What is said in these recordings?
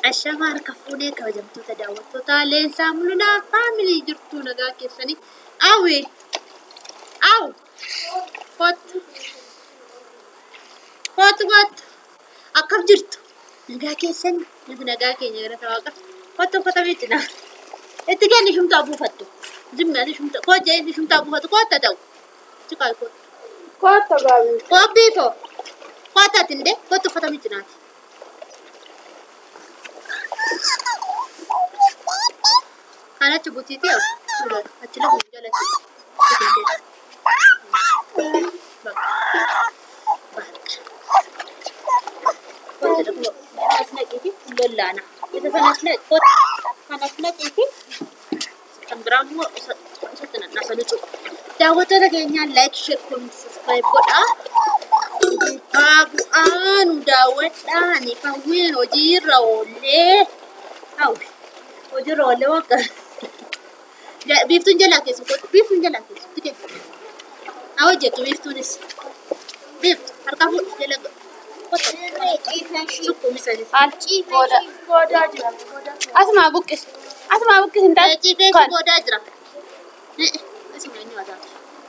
الشمار كفوني كوجمتو تداوتو تالين ساملنا فاميلي جرتو نغا كيساني اوي او فوت فوت فوت أكم جرتو نغا كيساني نغا كيني غير تواقع فوتو فوتو بيتنا اتكاني شمت أبو فتو زمنا شمت كوجي شمت أبو فتو كوتا داو تقال كوت كوتا غابي كوت بيفو كوتا تندي كوتو فوتو بيتنا أنا تبوتي تيو أتلا هو جالتي لولانا إذا فنسلت كوت فنسلت إيتي كان برامو ستنا نسلتو دعوتنا كينيا لايك شير كومنت سبسكرايب كودا أبوان دعوتنا نفوين وجيرا ولي أو وجيرا ولي وكا بيفتون جلا كيسو بيفتون جلا كيسو تكين أو جتو بيفتونس بيفت هركبوا جلا سوكو مثالي أنتي بودا جرا أسمع بوكس أنت كيف بودا جرا اسمع نيوتا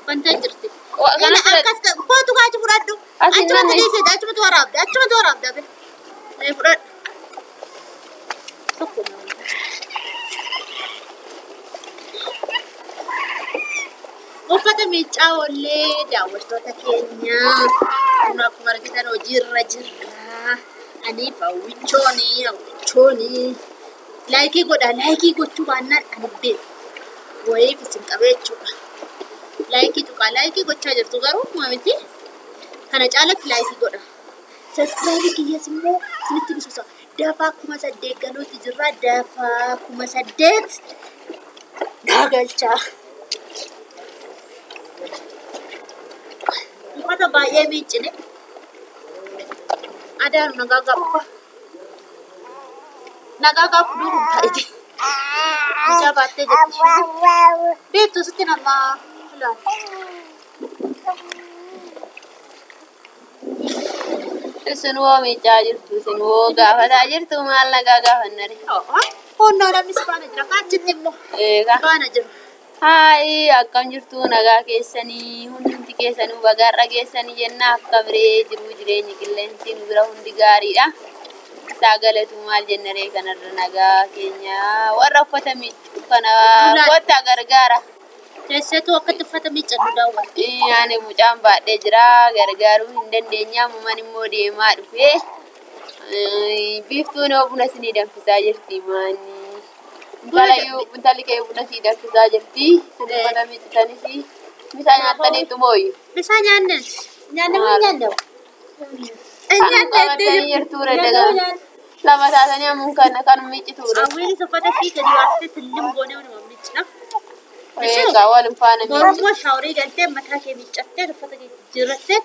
كنت جرتي أنا أكاس بوتو كاجي فرادو أجمع تليسة أجمع تواراب ده لا فراد سوكو وفتا ميجا ولي داوشتوتا كينيا أنا كماركتان وجيرا أني فاويتشوني لايكي قدو بانان أنا بيت وهي في سنقبيتشو لايكي قدو جرتو غارو مامتي كان جالك لايكي قدو سبسكرايب كي يسمو سنتي بسوسا دافا كما سديت قالو تجرا دافا كما سديت داغلچا Mata baay'ee miicine adaan nagaa fuduruu taa'iti mucaa baattee jirti beektu sitti nama ilaali isinuu miicaa jirtu isinuu gaafataa jirtu maal nagaa gaafannare honnaa namnis baana jira kaachitti immoo baana jiru Hai, akkam jirtu nagaa keessanii hundi keessanuu bagaarra keessanii jenna akka biree jiru jireenyi qilleensi nu bira hundi gaariidha. Saagalatu maal jennaree kanarra nagaa keenya warra uffata miiccu kana gotta gargaara. Keessattuu akkatti uffata miiccannu daawwatu. Ani mucaan baadhee jira gargaaruu hin dandeenya muman immoo deemaa dhufe. Biiftuun buna isinii danfisaa jirti maani. Balayu buntali kayak buna sidak bisa jadi pada mitani si misalnya tadi itu boy misalnya nyanda tadi yerture daga lama saatnya mungkin akan mici ture awil sepada sih jadi waktu selim gone orang mici nah kawal empana baru shauri ganti mata ke micatte sepada jiratte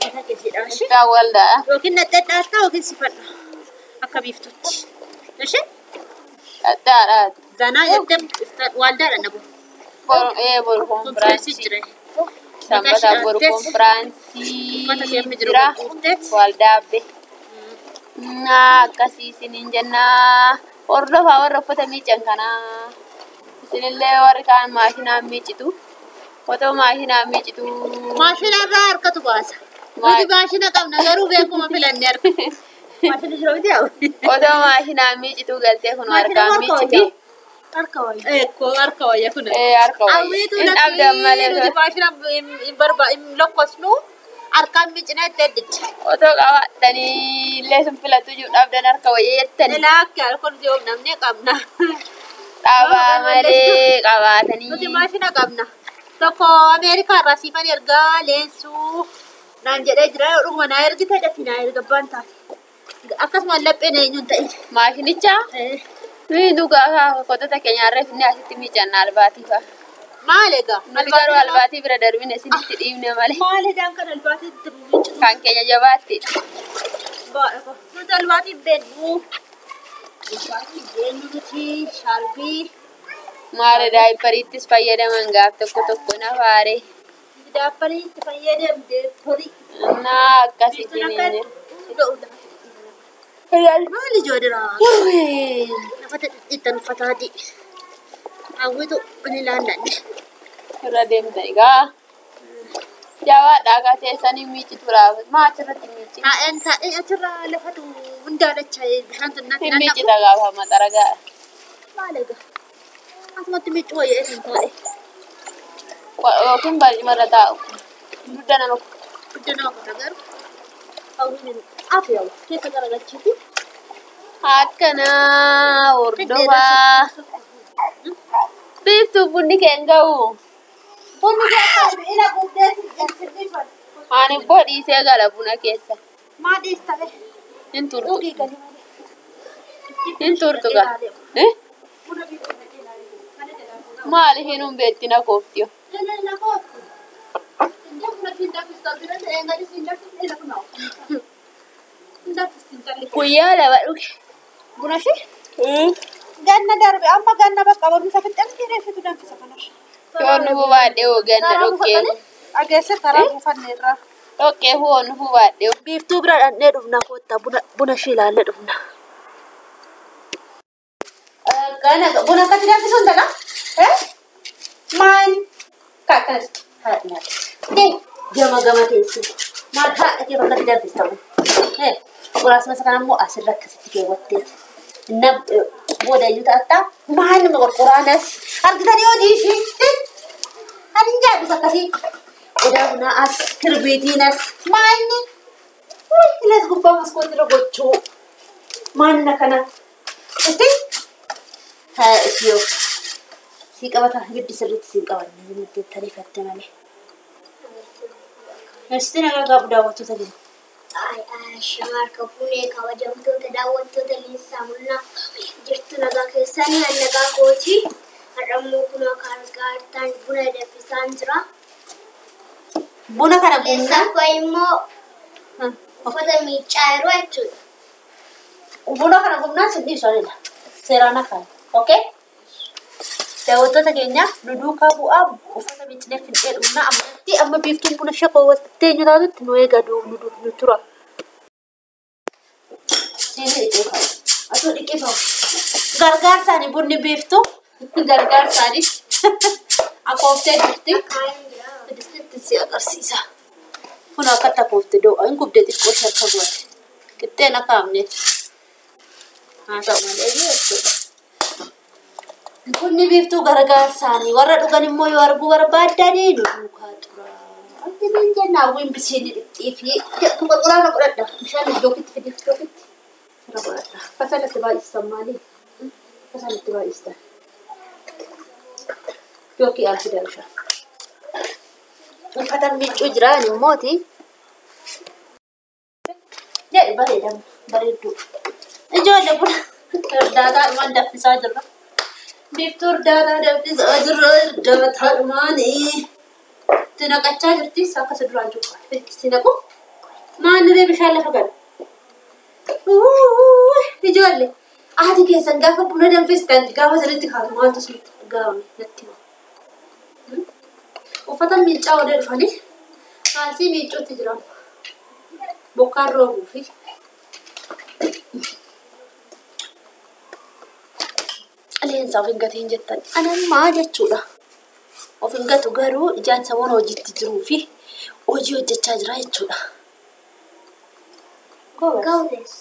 mata ke sidak sih kawal dah mungkin nanti data mungkin sifat akabiftu nasi Ada. Zana yadda walda da nabo. Bor konferensi jira. Sambata bor konferensi jira. Walda be. Na kasi sinin janna. Ordofa warra fota miiccan kana. Isinillee warri kaan maashina miicitu. Foto maashina miicitu. Maashina irraa harkatu baasa. Nuti maashina qabna garuu beekuma filanne harka. Maashina jira miti yaa. Foto maashina miicitu galtee kun harkaan miiciti. Harka wayya kun. Harka wayya. Awwiitu nuti maashina hin lokkosnu harkaan miicina itti eddicha. Foto qabaatanii illee sun filatu jiruudhaaf dan harka wayya jettani. Ilaa akka harkoon jiruuf namni qabna. Dhabaa malee qabaatanii. Nuti maashina qabna. Tokko Ameerikaa irraa siifan ergaa leensuu naan jedhee jira dhuguma naa ergite datti naa erga baan taate. Akkasuma lapheen eenyuun ta'e. Maashinicha? Dhugaa kotota keenyarra finne asitti miicanna albaatii fa'a. Maal egaa? Nuti garuu albaatii bira darbine isinitti dhiibne malee. Maal edaan kan albaatii itti miicu? Kan keenya jabaatti. Nuti albaatii beennu. Albaatii beennu nuti sharbii. Maal daayipariittis fayyadaman gaaf tokko nafaare. Daayipariitti fayyadamde horii. Naa akkasitti ni Maali joodira? Nafata ittan fataati. Hawwitu ni laallanne. Irra deemta egaa. Jawaadhaa gaa teessanii miici turaaf. Maa achirratti miici? Taa'een taa'ee achirraa lafatu hundaa dachaa bishaan tunnatti Hin miici dhagaaf maxara gaa. Maali egaa? Asumatti miicuu wayyaa isin taa'e. Yookiin barcumarra taa'u. Dudda nama Kana garuu hawwiin afu yaa'u keessa garagalchiiti. Akkanaa hordofaa. Biiftuu bunni keen ga'u. Bunni keessa ila guddeessi jalsirriifan. Ani bodhiisee gala buna keessa. Maa dhiistale? Hin turtu. Dhugii gali malee. Hin turtu gaa. Buna biiftuu naqee ilaalee. Maali hin humbeetti na kooftiyo. Lala koofti. Indaa buna kiindaa fistaa biraan eegalee siindaa fistaa ila kunaa. Indaa fistiin callee. Guyyaa lama dhuge. Buna shi? Ganna darbe amma ganna bakka barumsa fixxamti reeffitu danfisa kanar. Yoon nu hubaadhee hooganna dhoqqee. Ageesse karaa buufanneerra. Dhoqqee huwoon nu hubaadhee. Biiftuu bira dhannee dhufna koottaa buna shi ilaallee dhufna. Buna akkatti danfisuun ta'a? Maal? Kaakkanas haadha gama teessu. Maal haadha kee bakkatti danfistamu? Quraasuma kana immoo asirra akkasitti keewwattee. Booda iyyuu ta'attaa maal nama qorqoraanas argitanii hojii ishii ani jaadus akkasii odaa bunaa as kirbiitiinas maalni ilas gubbaa maskootirra gochuu maalna kana isti ishiyoo sii qabata giddi sirriitti siin qabanne nutti tariifatte malee isti nagaa gaafu daawwattoota jiru. Shamarka fuunee kabajamtoota daawwattoota Liinsaa Mul'aa jirtu nagaa keessanii nagaa kooti. Har'ammoo kun akka argaa buna danfisaan jira. Buna kana buna. Leessaffaa immoo uffata miiccaa yeroo jechuudha. Buna kana buna sidii soolidha. Seeraan akkaan. Okay? Daawwattoota keenya nu duukaa bu'aa uffata miiccinee fixee dhumna ammatti amma biiftuun buna shakoo wattee jiraatutti nu eega nu tura. Asoo dhiqqifamu. Gargaarsaani bunni biiftuu gargaarsaani akkooftee jirti. Itti si agarsiisa. Kun akka takkoofte doo'a hin gubdee xiqqoo sharka goote. Qixxeen akka hamne. Haa ta'u malee jechuudha. Bunni biiftuu gargaarsaani warra dhugan immoo yoo arguu barbaadanii nu duukaa tura. Wanti jenna hawwiin bisiinni dhixxii fi qulqullaana godhadha. Bishaan iddookitti fidee iddookitti. Sira godhadha. Fasalatti baay'istan maali? Fasalatti baay'istan. Jookii al fida bishaan. Uffatan miiccuu jiraan immooti. Jedhi bareedamu bareedduu. Ijoollee buna daadaa dhumaan danfisaa jirra. Biiftuu daadaa danfisaa jirra. Daadaa dhumaanii. Itti naqachaa jirtis akkasa duraan cuuqqaa. Itti naqu. Maaniree bishaan lafa gala. Ijoollee haati keessan gaafa buna danfistan gaafa sanitti kaatu maaltu isinitti gaafame natti hima. Uffata miiccaa waliin dhufanii kaalsii miiccuutti jiran. Bokkaan roobuu fi leensa of hin gatiin jettan anammaa jechuudha. Of hin gatu garuu ijaan samoon hojiitti jiruu fi hojii hojjechaa jira jechuudha. Gawdees.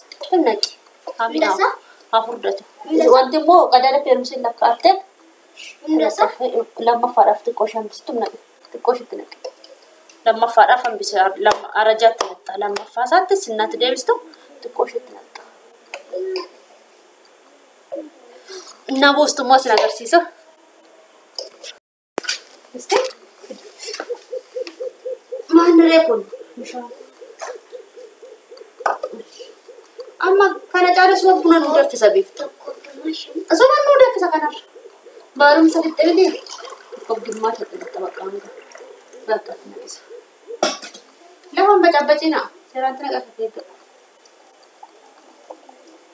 Naqi. Haa furdatu. Wanti immoo qadaada feerumsiin lakkaa'attee lammaffaadhaaf xiqqoo shambistu naqi. Xiqqoo shitti naqi. Lammaffaadhaaf hambise arajaatti naqxa. Lammaffaa isaatti sinnaatti deebistu xiqqoo shitti naqxa. Na boostummaa sin agarsiisa. Maaniree kun bishaan. Amma kana caalaa buna nu danfisa beektu. Asuma nu danfisa kanarra. Baarumsa fixxee ogummaa tajaajila baqqaamudha. Baqqaatti naqisa. Lafaan bacabbacina. Seeraanti naqafatee jira.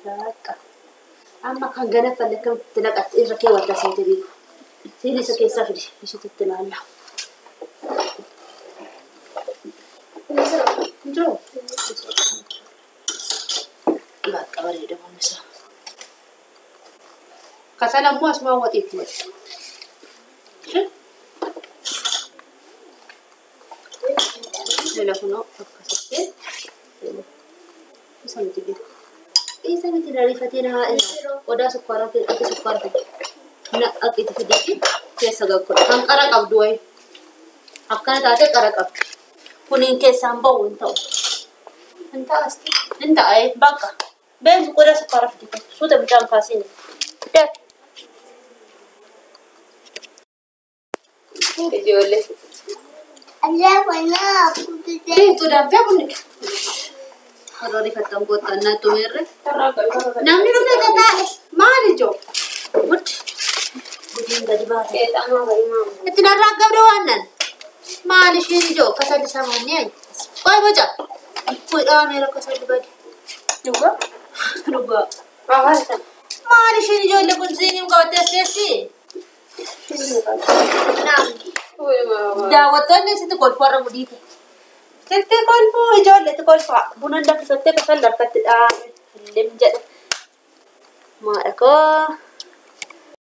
Baqqa. Amma kan gana falle akkamitti naqatti irra keewwatta seete beeku. Siin isa keessaa fidi. Ishititti ilaalla. Jiru. Baqqa bareeda bunisa. Kasala immoo asuma watiif mati. Lala kunoo akkasitti. Isa miti bitu. Isa miti rariifatee na haa irraa. Odaa sukkaaraa fi akka sukkaara fide. Na aqitti fideeti keessa gaggoodha. Kan qara qabdu wayi. Akkana taatee qara qabdi. Kuniin keessaan ba'u hin ta'u. Hin ta'asti. Hin ta'ee bakka. Beensi qodaa sukkaara fide. Suuta bishaan kaasiin. Daafi. Ijoollee. Allah wala putih. Itu dampnya pun nih. Kalau di kata buatan natu merah. Namni rumah kata mana jo? Bud. Budin dari bawah. Itu darah gabroanan. Mana sih jo? Kasar di sama ni. Kau baca. Kau merah kasar di bawah. Juga. Juga. Mana sih jo? Lebih sini kau tes sih. Daawwattoonni asitti kolfarra mudiite. Sitti kolfuu ijoolleetti kolfaa. Buna danfisattee kasal harkatti dhaame. Illee jedha. Maadha koo.